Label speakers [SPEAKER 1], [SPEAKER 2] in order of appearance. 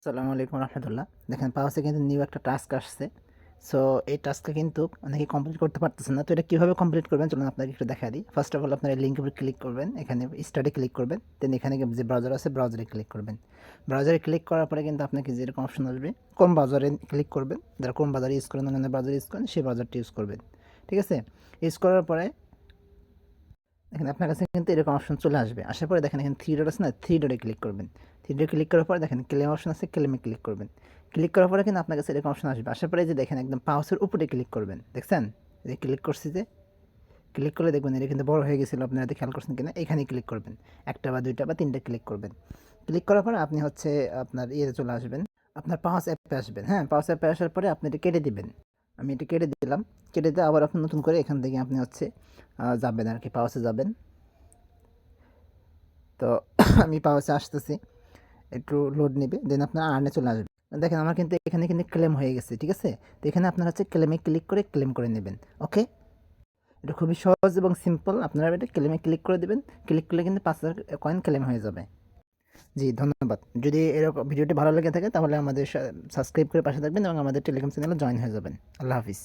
[SPEAKER 1] আসসালামু আলাইকুম রহমতুল্লাহ। দেখেন পাওয়াসে কিন্তু নিউ একটা টাস্ক আসছে। সো এই টাস্কটা কিন্তু অনেকে কমপ্লিট করতে পারতেছেন না। তো এটা কীভাবে কমপ্লিট করবেন চলুন আপনাকে একটু দেখা দিই। ফার্স্ট অফ অল আপনার এই লিঙ্কের উপর ক্লিক করবেন, এখানে স্টার্টে ক্লিক করবেন, দেন এখানে যে ব্রাউজার আছে ব্রাউজারে ক্লিক করবেন। ব্রাউজারে ক্লিক করার পরে কিন্তু আপনাকে যেরকম অপশন আসবে কোন ব্রাউজারে ক্লিক করবেন, যারা কোন ব্রাউজার ইউজ করেন অন্যান্য ব্রাউজার ইউজ করেন সেই ব্রাউজারটি ইউজ করবেন। ঠিক আছে, ইউজ করার পরে দেখেন আপনার কাছে কিন্তু এরকম অপশন চলে আসবে। আসার পরে দেখেন এখানে থ্রি ডট আছে না, থ্রি ডটে ক্লিক করবেন। থ্রি ডটে ক্লিক করার পরে দেখেন ক্লেম অপশন আছে, ক্লেমে ক্লিক করবেন। ক্লিক করার পরে কিন্তু আপনার কাছে এরকম অপশন আসবে। আসার পরে যে দেখেন একদম পাউসের উপরে ক্লিক করবেন, দেখছেন এই যে ক্লিক করছি, যে ক্লিক করলে দেখবেন এটা কিন্তু বড় হয়ে গেছিলো, আপনারা খেয়াল করছেন কিনা। এখানে ক্লিক করবেন, একটা বা দুইটা বা তিনটা ক্লিক করবেন। ক্লিক করার পরে আপনি হচ্ছে আপনার ইয়েতে চলে আসবেন, আপনার পাওয়াস অ্যাপে আসবেন। হ্যাঁ, পাওয়াস অ্যাপে আসার পরে আপনি এটা কেটে দিবেন। আমি এটা কেটে দিলাম। কেটে দিয়ে আবার আপনি নতুন করে এখান থেকে আপনি হচ্ছে যাবেন আর কি, পাওয়াসে যাবেন। তো আমি পাওয়াসে আসতেছি, একটু লোড নেবে, দেন আপনার আর্নে চলে আসবে। দেখেন আমার কিন্তু এখানে কিন্তু ক্লেম হয়ে গেছে। ঠিক আছে, তো এখানে আপনার হচ্ছে ক্লেমে ক্লিক করে ক্লেম করে নেবেন। ওকে, এটা খুবই সহজ এবং সিম্পল। আপনারা এটা ক্লেমে ক্লিক করে দেবেন। ক্লিক করলে কিন্তু 5,000 কয়েন ক্লেম হয়ে যাবে। জি ধন্যবাদ। যদি এরকম ভিডিওটি ভালো লেগে থাকে তাহলে আমাদের সাবস্ক্রাইব করে পাশে থাকবেন এবং আমাদের টেলিগ্রাম চ্যানেলে জয়েন হয়ে যাবেন। আল্লাহ হাফিজ।